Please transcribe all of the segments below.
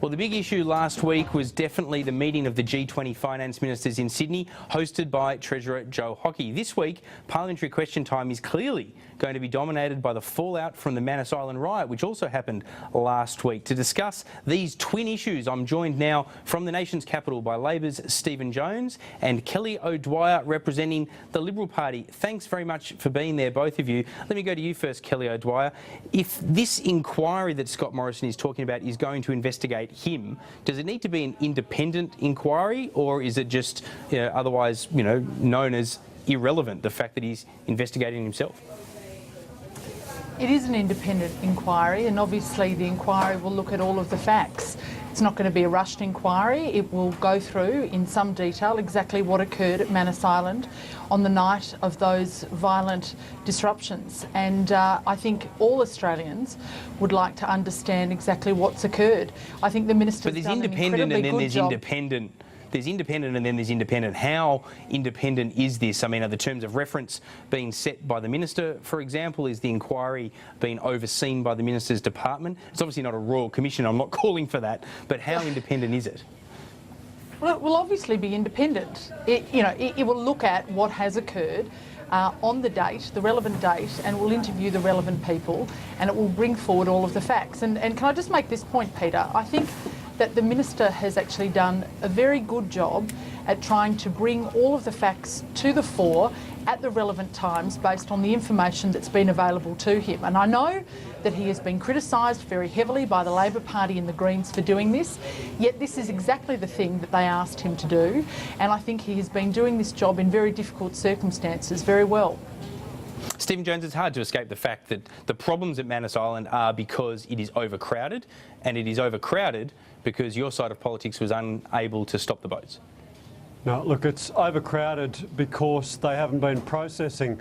Well, the big issue last week was definitely the meeting of the G20 finance ministers in Sydney, hosted by Treasurer Joe Hockey. This week, parliamentary question time is clearly going to be dominated by the fallout from the Manus Island riot, which also happened last week. To discuss these twin issues, I'm joined now from the nation's capital by Labor's Stephen Jones and Kelly O'Dwyer, representing the Liberal Party. Thanks very much for being there, both of you. Let me go to you first, Kelly O'Dwyer. If this inquiry that Scott Morrison is talking about is going to investigate him, does it need to be an independent inquiry, or is it just otherwise known as irrelevant, the fact that he's investigating himself? It is an independent inquiry, and obviously the inquiry will look at all of the facts. It's not going to be a rushed inquiry. It will go through in some detail exactly what occurred at Manus Island on the night of those violent disruptions. And I think all Australians would like to understand exactly what's occurred. I think the Minister's done an incredibly good job. There's independent and then there's independent. How independent is this? I mean, are the terms of reference being set by the Minister, for example? Is the inquiry being overseen by the Minister's department? It's obviously not a royal commission, I'm not calling for that, but how independent is it? Well, it will obviously be independent. It will look at what has occurred on the date, the relevant date, and will interview the relevant people, and it will bring forward all of the facts. And can I just make this point, Peter? I think that the Minister has actually done a very good job at trying to bring all of the facts to the fore at the relevant times based on the information that's been available to him. And I know that he has been criticised very heavily by the Labor Party and the Greens for doing this, yet this is exactly the thing that they asked him to do, and I think he has been doing this job in very difficult circumstances very well. Stephen Jones, it's hard to escape the fact that the problems at Manus Island are because it is overcrowded, and it is overcrowded because your side of politics was unable to stop the boats. No, look, it's overcrowded because they haven't been processing.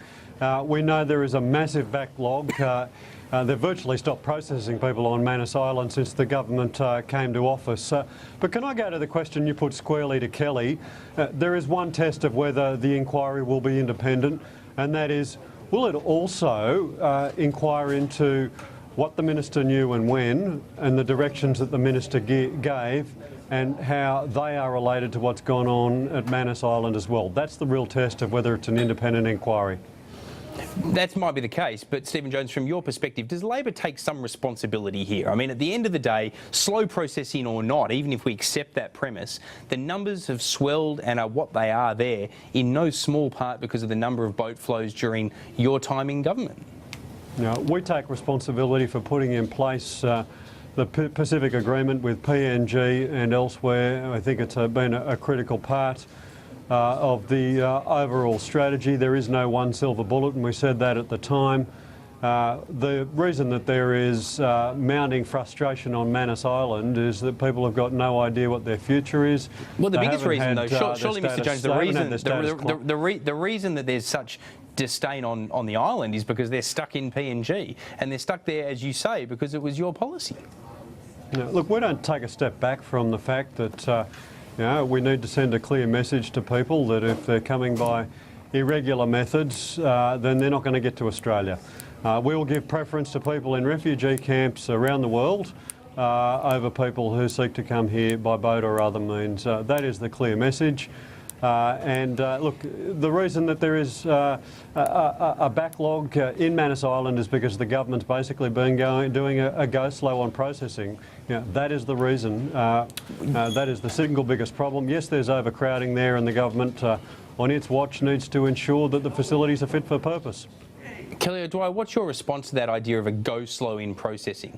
We know there is a massive backlog. They've virtually stopped processing people on Manus Island since the government came to office. But can I go to the question you put squarely to Kelly? There is one test of whether the inquiry will be independent, and that is, will it also inquire into what the Minister knew and when, and the directions that the Minister gave, and how they are related to what's gone on at Manus Island as well? That's the real test of whether it's an independent inquiry. That might be the case, but Stephen Jones, from your perspective, does Labor take some responsibility here? I mean, at the end of the day, slow processing or not, even if we accept that premise, the numbers have swelled and are what they are there in no small part because of the number of boat flows during your time in government. Now, we take responsibility for putting in place the Pacific Agreement with PNG and elsewhere. I think it's been a critical part of the overall strategy. There is no one silver bullet, and we said that at the time. The reason that there is mounting frustration on Manus Island is that people have got no idea what their future is. Well, the biggest reason, though, surely, Mr. Jones, the reason that there's such disdain on the island is because they're stuck in PNG, and they're stuck there, as you say, because it was your policy. Look, we don't take a step back from the fact that we need to send a clear message to people that if they're coming by irregular methods, then they're not going to get to Australia. We will give preference to people in refugee camps around the world over people who seek to come here by boat or other means. That is the clear message. Look, the reason that there is a backlog in Manus Island is because the government's basically been doing a go slow on processing. That is the reason. That is the single biggest problem. Yes, there's overcrowding there, and the government on its watch needs to ensure that the facilities are fit for purpose. Kelly O'Dwyer, what's your response to that idea of a go slow in processing?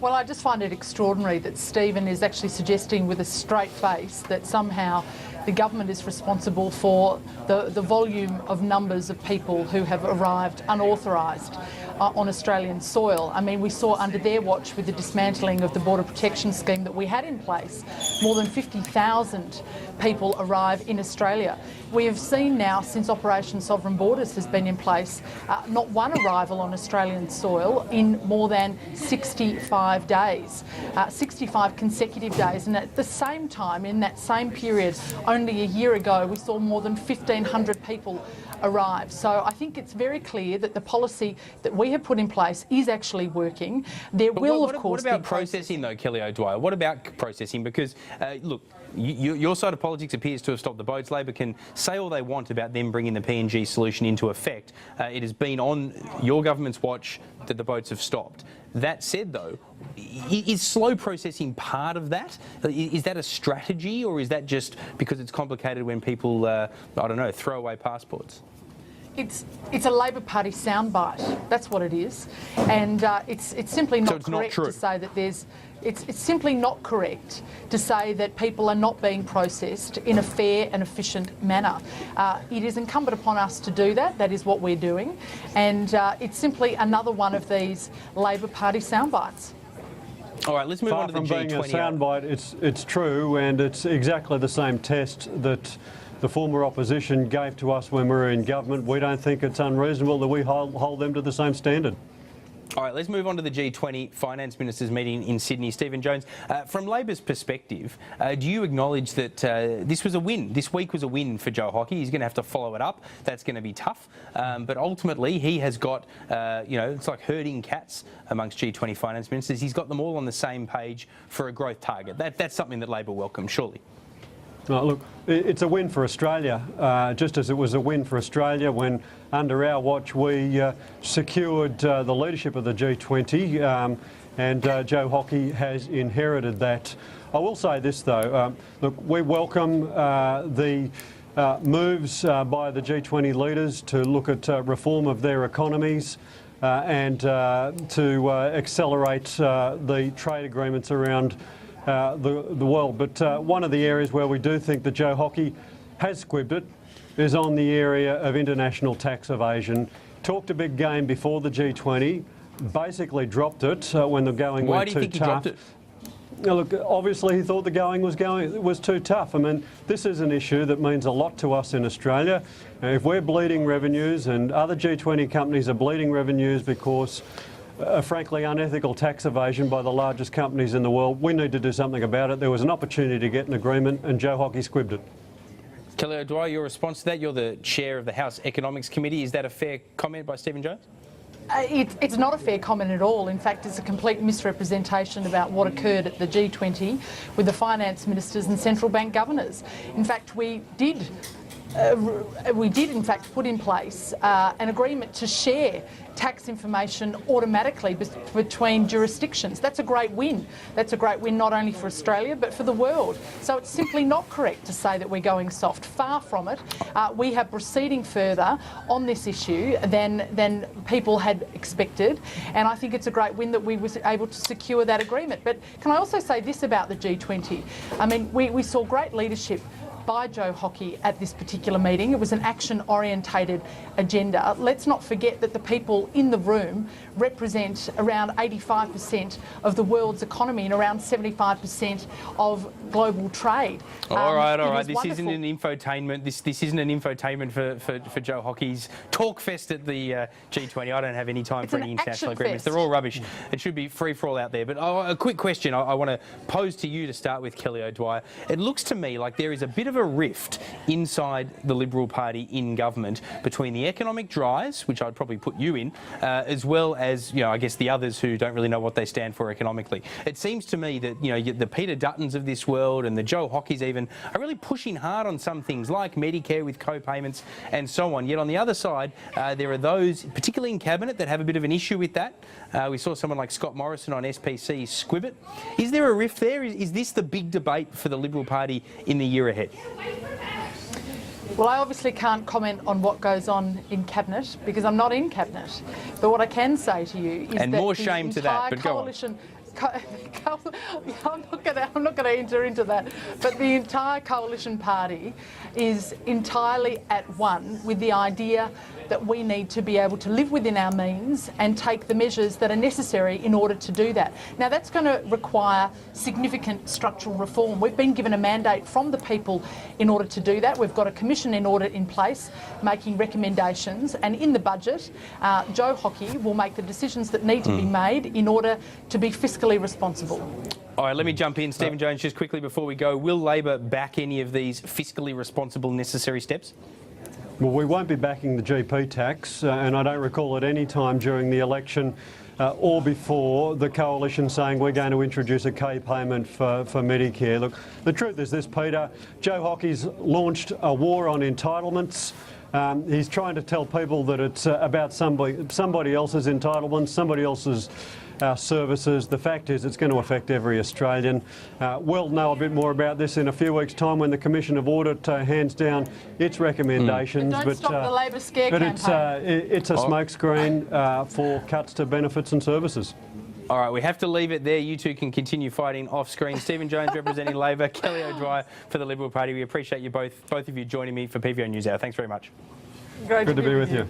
Well, I just find it extraordinary that Stephen is actually suggesting with a straight face that somehow the government is responsible for the volume of numbers of people who have arrived unauthorised on Australian soil. I mean, we saw under their watch with the dismantling of the border protection scheme that we had in place, more than 50,000 people arrive in Australia. We have seen now, since Operation Sovereign Borders has been in place, not one arrival on Australian soil in more than 65 days, 65 consecutive days. And at the same time, in that same period, only a year ago, we saw more than 1,500 people arrive. So I think it's very clear that the policy that we we have put in place is actually working. There will, of course, what about be processing, though, Kelly O'Dwyer? What about processing? Because, look, your side of politics appears to have stopped the boats. Labor can say all they want about them bringing the PNG solution into effect. It has been on your government's watch that the boats have stopped. That said, though, is slow processing part of that? Is that a strategy, or is that just because it's complicated when people, I don't know, throw away passports? It's a Labor Party soundbite. That's what it is, and it's simply not correct to say that there's. It's simply not correct to say that people are not being processed in a fair and efficient manner. It is incumbent upon us to do that. That is what we're doing, and it's simply another one of these Labor Party soundbites. All right, let's move on to the G20. Far from being a soundbite, it's true, and it's exactly the same test that the former opposition gave to us when we were in government. We don't think it's unreasonable that we hold them to the same standard. All right, let's move on to the G20 finance ministers meeting in Sydney. Stephen Jones, from Labor's perspective, do you acknowledge that this was a win? This week was a win for Joe Hockey. He's going to have to follow it up. That's going to be tough. But ultimately, he has got, it's like herding cats amongst G20 finance ministers. He's got them all on the same page for a growth target. That's something that Labor welcomes, surely. Look, it's a win for Australia, just as it was a win for Australia when, under our watch, we secured the leadership of the G20, and Joe Hockey has inherited that. I will say this, though. Look, we welcome the moves by the G20 leaders to look at reform of their economies and to accelerate the trade agreements around the world. But one of the areas where we do think that Joe Hockey has squibbed it is on the area of international tax evasion. Talked a big game before the G20, basically dropped it when the going went too tough. Why do you think he dropped it? Look, obviously he thought the going was too tough. I mean, this is an issue that means a lot to us in Australia. If we're bleeding revenues and other G20 companies are bleeding revenues because frankly unethical tax evasion by the largest companies in the world, we need to do something about it. There was an opportunity to get an agreement and Joe Hockey squibbed it. Kelly O'Dwyer, your response to that? You're the chair of the House Economics Committee. Is that a fair comment by Stephen Jones? It's not a fair comment at all. In fact, it's a complete misrepresentation about what occurred at the G20 with the finance ministers and central bank governors. In fact, we did in fact put in place an agreement to share tax information automatically between jurisdictions. That's a great win. That's a great win not only for Australia but for the world. So it's simply not correct to say that we're going soft. Far from it. We are proceeding further on this issue than people had expected, and I think it's a great win that we were able to secure that agreement. But can I also say this about the G20? I mean, we saw great leadership by Joe Hockey at this particular meeting. It was an action-orientated agenda. Let's not forget that the people in the room represent around 85% of the world's economy and around 75% of global trade. All right. This isn't an infotainment. This isn't an infotainment for Joe Hockey's talk fest at the G20. I don't have any time for any international agreements. They're all rubbish. It should be free for all out there. But a quick question I want to pose to you to start with, Kelly O'Dwyer. It looks to me like there is a bit of a rift inside the Liberal Party in government between the economic drives, which I'd probably put you in, as well as, I guess the others who don't really know what they stand for economically. It seems to me that, the Peter Duttons of this world and the Joe Hockeys even are really pushing hard on some things like Medicare with co-payments and so on. Yet on the other side, there are those, particularly in Cabinet, that have a bit of an issue with that. We saw someone like Scott Morrison on SPC squib it. Is there a rift there? Is this the big debate for the Liberal Party in the year ahead? Well, I obviously can't comment on what goes on in Cabinet because I'm not in Cabinet. But what I can say to you is and that more the shame to that, but coalition, I'm not going to enter into that. But the entire coalition party is entirely at one with the idea that we need to be able to live within our means and take the measures that are necessary in order to do that. Now, that's going to require significant structural reform. We've been given a mandate from the people in order to do that. We've got a commission in order in place making recommendations, and in the budget, Joe Hockey will make the decisions that need to be made in order to be fiscally responsible. All right, let me jump in. Stephen Jones, just quickly before we go, will Labor back any of these fiscally responsible necessary steps? Well, we won't be backing the GP tax, and I don't recall at any time during the election or before the coalition saying we're going to introduce a K payment for Medicare. Look, the truth is this, Peter. Joe Hockey's launched a war on entitlements. He's trying to tell people that it's about somebody else's entitlements, somebody else's services. The fact is it's going to affect every Australian. We'll know a bit more about this in a few weeks' time when the Commission of Audit hands down its recommendations. But don't stop the Labor scare but campaign. it's a smokescreen for cuts to benefits and services. All right, we have to leave it there. You two can continue fighting off screen. Stephen Jones representing Labor, Kelly O'Dwyer for the Liberal Party. We appreciate you both of you joining me for PVO News Hour. Thanks very much. Great Good to be with you.